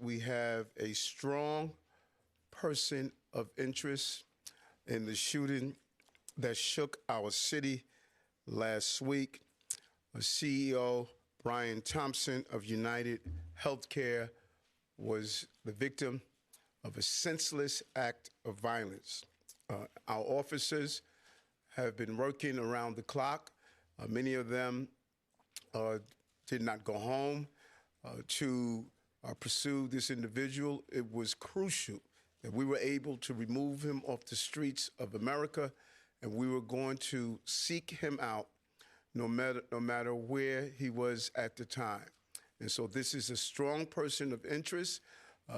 we have a strong person of interest in the shooting that shook our city last week. CEO Brian Thompson of UnitedHealthcare was the victim of a senseless act of violence. Our officers have been working around the clock. Many of them did not go home to pursue this individual. It was crucial that we were able to remove him off the streets of America, and we were going to seek him out no matter where he was at the time. And so this is a strong person of interest.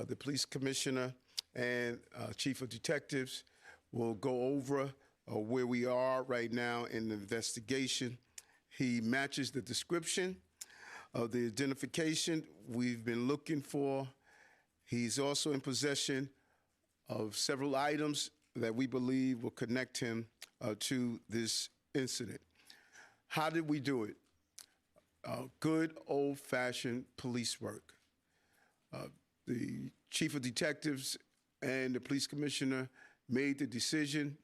The police commissioner and chief of detectives will go over where we are right now in the investigation. He matches the description of the identification we've been looking for. He's also in possession of several items that we believe will connect him to this incident. How did we do it? Good old-fashioned police work. The chief of detectives and the police commissioner made the decision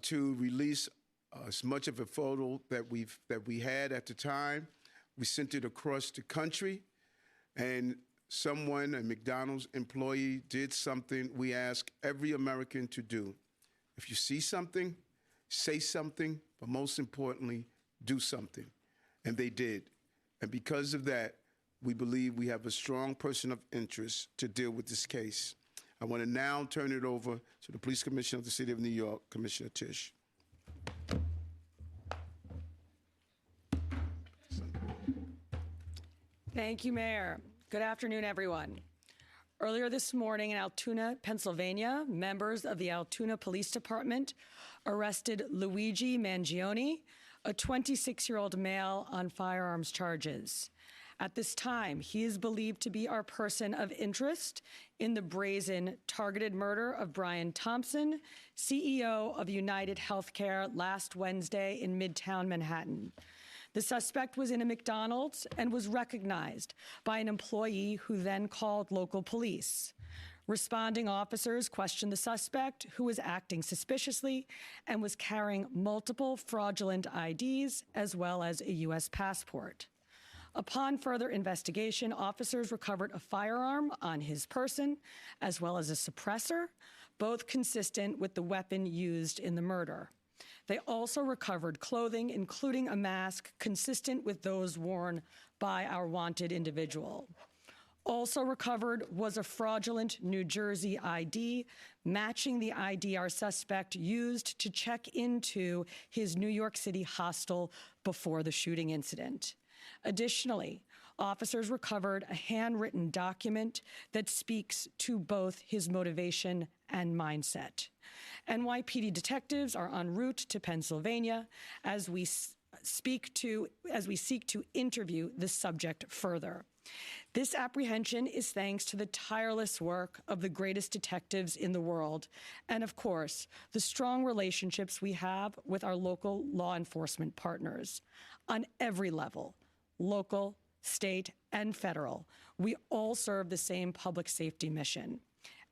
to release as much of a photo that we had at the time. We sent it across the country, and someone, a McDonald's employee, did something we ask every American to do. If you see something, say something, but most importantly, do something. And they did. And because of that, we believe we have a strong person of interest to deal with this case. I want to now turn it over to the Police Commissioner of the City of New York, Commissioner Tisch. Thank you, Mayor. Good afternoon, everyone. Earlier this morning in Altoona, Pennsylvania, members of the Altoona Police Department arrested Luigi Mangione, a 26-year-old male, on firearms charges. At this time, he is believed to be our person of interest in the brazen, targeted murder of Brian Thompson, CEO of UnitedHealthcare, last Wednesday in Midtown Manhattan. The suspect was in a McDonald's and was recognized by an employee who then called local police. Responding officers questioned the suspect, who was acting suspiciously and was carrying multiple fraudulent IDs as well as a U.S. passport. Upon further investigation, officers recovered a firearm on his person as well as a suppressor, both consistent with the weapon used in the murder. They also recovered clothing, including a mask consistent with those worn by our wanted individual. Also recovered was a fraudulent New Jersey ID, matching the ID our suspect used to check into his New York City hostel before the shooting incident. Additionally, officers recovered a handwritten document that speaks to both his motivation and mindset. NYPD detectives are en route to Pennsylvania as we seek to interview the subject further. This apprehension is thanks to the tireless work of the greatest detectives in the world, and of course, the strong relationships we have with our local law enforcement partners. On every level, local, state, and federal, we all serve the same public safety mission.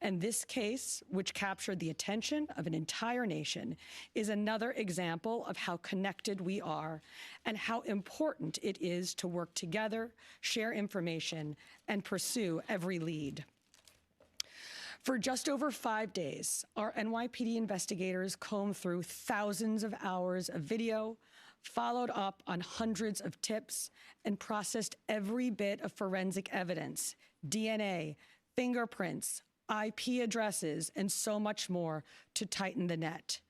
And this case, which captured the attention of an entire nation, is another example of how connected we are and how important it is to work together, share information, and pursue every lead. For just over 5 days, our NYPD investigators combed through thousands of hours of video, followed up on hundreds of tips, and processed every bit of forensic evidence, DNA, fingerprints, IP addresses, and so much more to tighten the net.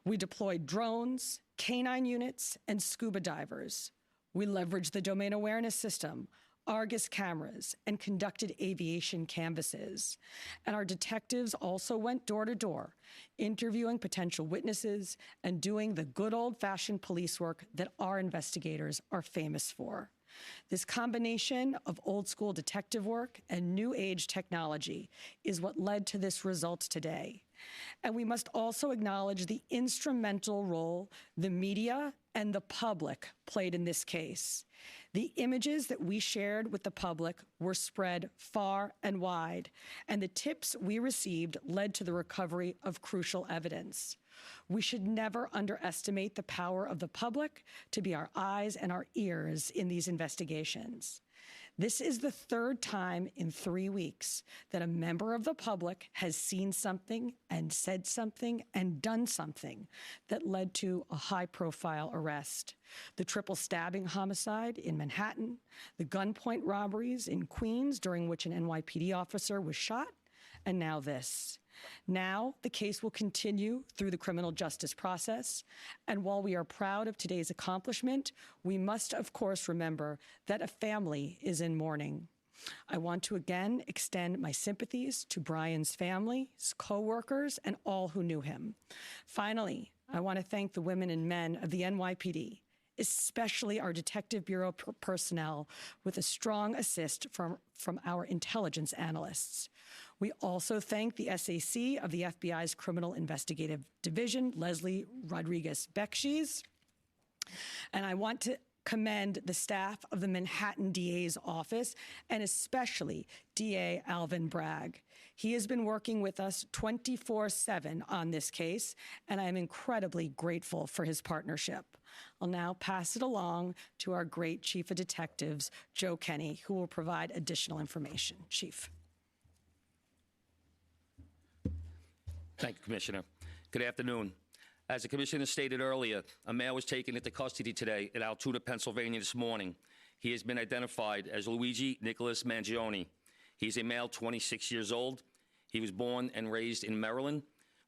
We deployed drones, canine units, and scuba divers. We leveraged the domain awareness system, Argus cameras, and conducted aviation canvasses. And our detectives also went door to door, interviewing potential witnesses and doing the good old-fashioned police work that our investigators are famous for. This combination of old-school detective work and new-age technology is what led to this result today. And we must also acknowledge the instrumental role the media and the public played in this case. The images that we shared with the public were spread far and wide, and the tips we received led to the recovery of crucial evidence. We should never underestimate the power of the public to be our eyes and our ears in these investigations. This is the third time in 3 weeks that a member of the public has seen something and said something and done something that led to a high-profile arrest. The triple stabbing homicide in Manhattan, the gunpoint robberies in Queens during which an NYPD officer was shot, and now this. Now, the case will continue through the criminal justice process, and while we are proud of today's accomplishment, we must, of course, remember that a family is in mourning. I want to again extend my sympathies to Brian's family, his co-workers, and all who knew him. Finally, I want to thank the women and men of the NYPD, especially our Detective Bureau personnel, with a strong assist from our intelligence analysts. We also thank the SAC of the FBI's Criminal Investigative Division, Leslie Rodriguez-Bekshies. And I want to commend the staff of the Manhattan DA's office, and especially DA Alvin Bragg. He has been working with us 24/7 on this case, and I am incredibly grateful for his partnership. I'll now pass it along to our great Chief of Detectives, Joe Kenny, who will provide additional information. Chief. Thank you, Commissioner. Good afternoon. As the Commissioner stated earlier, a male was taken into custody today in Altoona, Pennsylvania this morning. He has been identified as Luigi Nicholas Mangione. He's a male, 26 years old. He was born and raised in Maryland.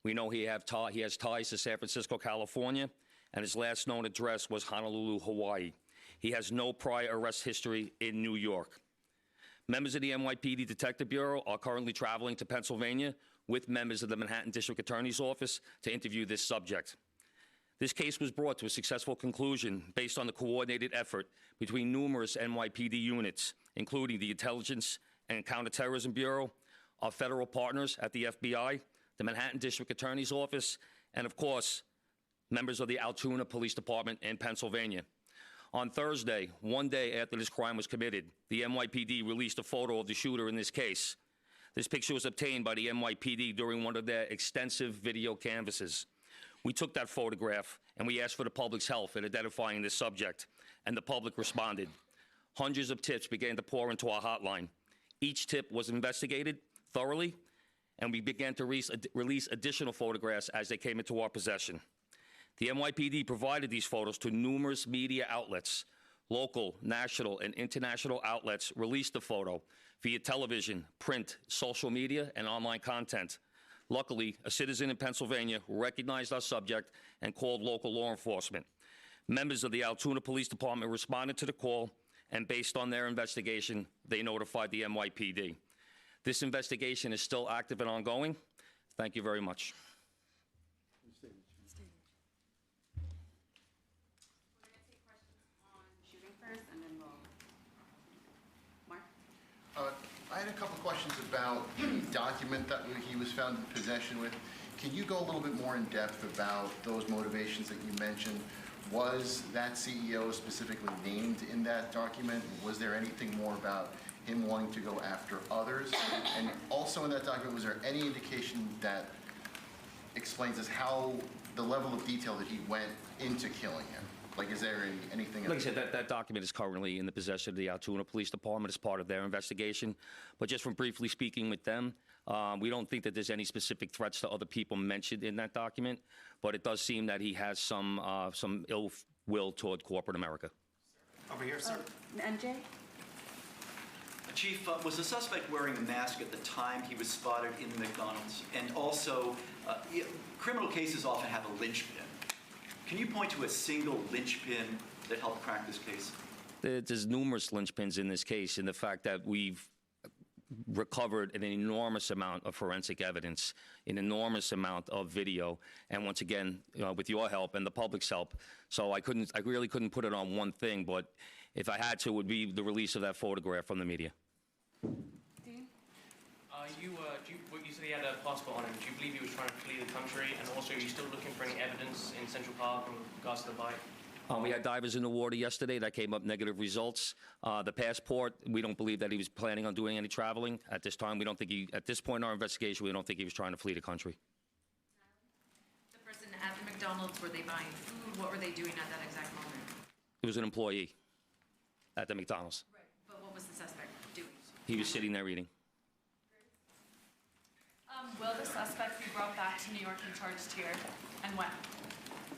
We know he has ties to San Francisco, California, and his last known address was Honolulu, Hawaii. He has no prior arrest history in New York. Members of the NYPD Detective Bureau are currently traveling to Pennsylvania with members of the Manhattan District Attorney's Office to interview this subject. This case was brought to a successful conclusion based on the coordinated effort between numerous NYPD units, including the Intelligence and Counterterrorism Bureau, our federal partners at the FBI, the Manhattan District Attorney's Office, and of course, members of the Altoona Police Department in Pennsylvania. On Thursday, one day after this crime was committed, the NYPD released a photo of the shooter in this case. This picture was obtained by the NYPD during one of their extensive video canvasses. We took that photograph and we asked for the public's help in identifying this subject, and the public responded. Hundreds of tips began to pour into our hotline. Each tip was investigated thoroughly, and we began to release additional photographs as they came into our possession. The NYPD provided these photos to numerous media outlets. Local, national, and international outlets released the photo via television, print, social media, and online content. Luckily, a citizen in Pennsylvania recognized our subject and called local law enforcement. Members of the Altoona Police Department responded to the call, and based on their investigation, they notified the NYPD. This investigation is still active and ongoing. Thank you very much. I had a couple questions about the document that he was found in possession with. Can you go a little bit more in depth about those motivations that you mentioned? Was that CEO specifically named in that document? Was there anything more about him wanting to go after others? And also in that document, was there any indication that explains us how the level of detail that he went into killing him? Like, is there anything? Like I said, that document is currently in the possession of the Altoona Police Department as part of their investigation. But just from briefly speaking with them, we don't think that there's any specific threats to other people mentioned in that document. But it does seem that he has some ill will toward corporate America. Over here, sir. MJ? Chief, was the suspect wearing a mask at the time he was spotted in the McDonald's? And also, criminal cases often have a linchpin. Can you point to a single linchpin that helped crack this case? There's numerous linchpins in this case, in the fact that we've recovered an enormous amount of forensic evidence, an enormous amount of video, and once again, with your help and the public's help. So I really couldn't put it on one thing, but if I had to, it would be the release of that photograph from the media. Dean? You said he had a passport on him. Do you believe he was trying to flee the country? And also, are you still looking for any evidence in Central Park in regards to the bike? We had divers in the water yesterday that came up negative results. The passport, we don't believe that he was planning on doing any traveling. At this time, we don't think he, at this point in our investigation, we don't think he was trying to flee the country. The person at the McDonald's, were they buying food? What were they doing at that exact moment? He was an employee at the McDonald's. Right. But what was the suspect doing? He was sitting there eating. Will the suspect be brought back to New York and charged here, and when?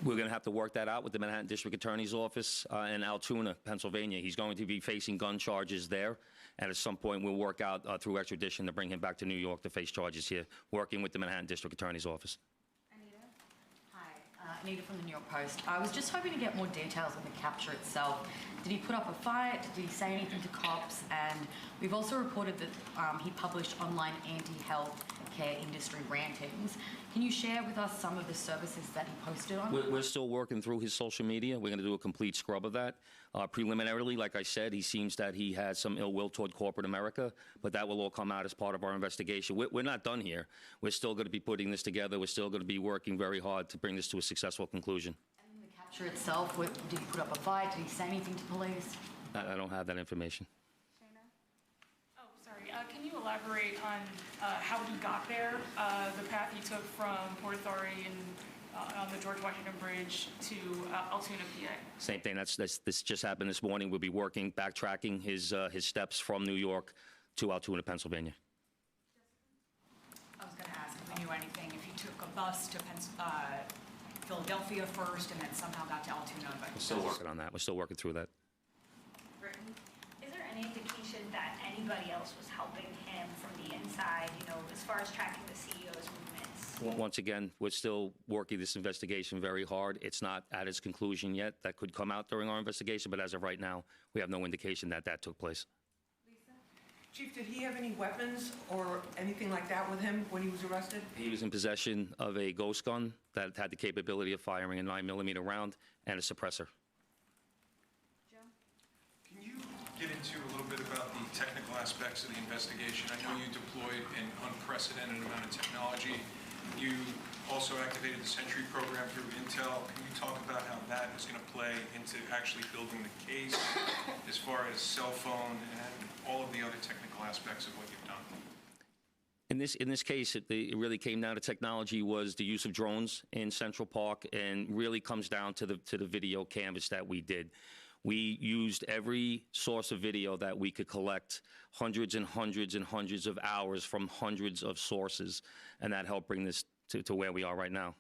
We're going to have to work that out with the Manhattan District Attorney's Office in Altoona, Pennsylvania. He's going to be facing gun charges there, and at some point we'll work out through extradition to bring him back to New York to face charges here, working with the Manhattan District Attorney's Office. Anita? Hi, Anita from the New York Post. I was just hoping to get more details on the capture itself. Did he put up a fight? Did he say anything to cops? And we've also reported that he published online anti-health care industry rantings. Can you share with us some of the services that he posted on? We're still working through his social media. We're going to do a complete scrub of that. Preliminarily, like I said, he seems that he has some ill will toward corporate America, but that will all come out as part of our investigation. We're not done here. We're still going to be putting this together. We're still going to be working very hard to bring this to a successful conclusion. And the capture itself, did he put up a fight? Did he say anything to police? I don't have that information. Oh, sorry. Can you elaborate on how he got there, the path he took from Port Authority and on the George Washington Bridge to Altoona, PA? Same thing. This just happened this morning. We'll be working, backtracking his steps from New York to Altoona, Pennsylvania. I was going to ask if we knew anything, if he took a bus to Philadelphia first and then somehow got to Altoona. But We're still working on that. We're still working through that. Britain, is there any indication that anybody else was helping him from the inside, you know, as far as tracking the CEO's movements? Once again, we're still working this investigation very hard. It's not at its conclusion yet. That could come out during our investigation, but as of right now, we have no indication that that took place. Chief, did he have any weapons or anything like that with him when he was arrested? He was in possession of a ghost gun that had the capability of firing a 9mm round and a suppressor. Can you get into a little bit about the technical aspects of the investigation? I know you deployed an unprecedented amount of technology. You also activated the Sentry program through Intel. Can you talk about how that is going to play into actually building the case as far as cell phone and all of the other technical aspects of what you've done? In this case, it really came down to technology was the use of drones in Central Park, and really comes down to the video canvas that we did. We used every source of video that we could collect, hundreds and hundreds and hundreds of hours from hundreds of sources, and that helped bring this to where we are right now.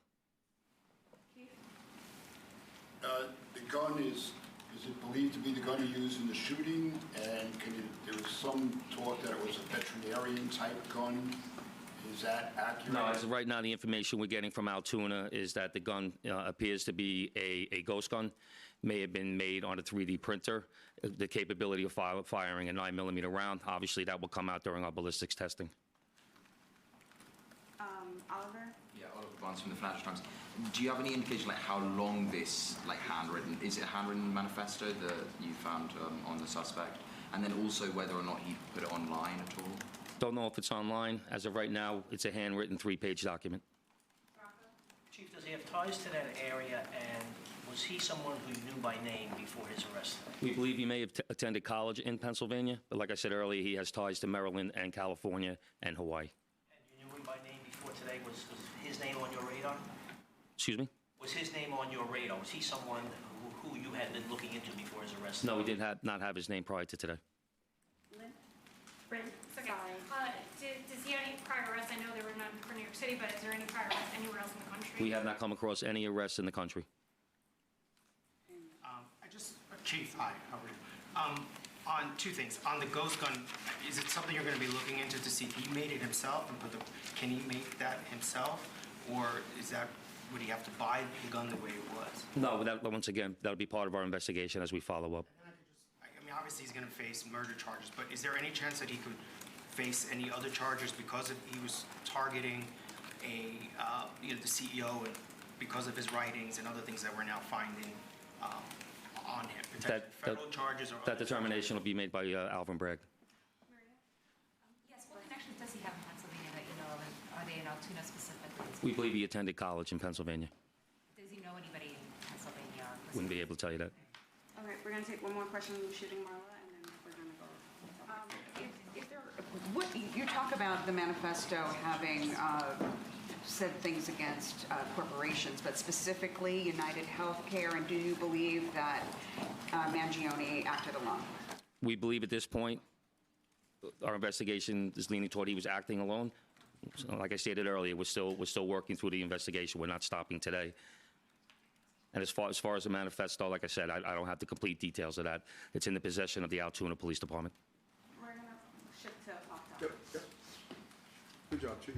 The gun is it believed to be the gun he used in the shooting? And there was some talk that it was a veterinarian type gun. Is that accurate? No, as of right now, the information we're getting from Altoona is that the gun appears to be a ghost gun. May have been made on a 3D printer. The capability of firing a 9mm round, obviously that will come out during our ballistics testing. Oliver? Yeah, Oliver Barnes from the Financial Times. Do you have any indication like how long this handwritten, is it a handwritten manifesto that you found on the suspect? And then also whether or not he put it online at all? Don't know if it's online. As of right now, it's a handwritten 3-page document. Chief, does he have ties to that area, and was he someone who you knew by name before his arrest? We believe he may have attended college in Pennsylvania, but like I said earlier, he has ties to Maryland and California and Hawaii. And you knew him by name before today. Was his name on your radar? Excuse me? Was his name on your radar? Was he someone who you had been looking into before his arrest? No, we did not have his name prior to today. Brent, sorry. Does he have any prior arrests? I know there were none for New York City, but is there any prior arrests anywhere else in the country? We have not come across any arrests in the country. Chief, hi, how are you? On two things. On the ghost gun, is it something you're going to be looking into to see if he made it himself and can he make that himself? Or would he have to buy the gun the way it was? No, once again, that'll be part of our investigation as we follow up. I mean, obviously he's going to face murder charges, but is there any chance that he could face any other charges because he was targeting the CEO and because of his writings and other things that we're now finding on him? Potentially federal charges or that determination will be made by Alvin Bragg. Yes, what connections does he have in Pennsylvania that you know of, and are they in Altoona specifically? We believe he attended college in Pennsylvania. Does he know anybody in Pennsylvania? Was wouldn't be able to tell you that. All right, we're going to take one more question from shooting Marla, and then we're going to go. If there, what, you talk about the manifesto having said things against corporations, but specifically UnitedHealthcare, and do you believe that Mangione acted alone? We believe at this point, our investigation is leaning toward he was acting alone. So, like I stated earlier, we're still working through the investigation. We're not stopping today. And as far as the manifesto, like I said, I don't have the complete details of that. It's in the possession of the Altoona Police Department. We're going to shift to October. Yep. Good job, Chief.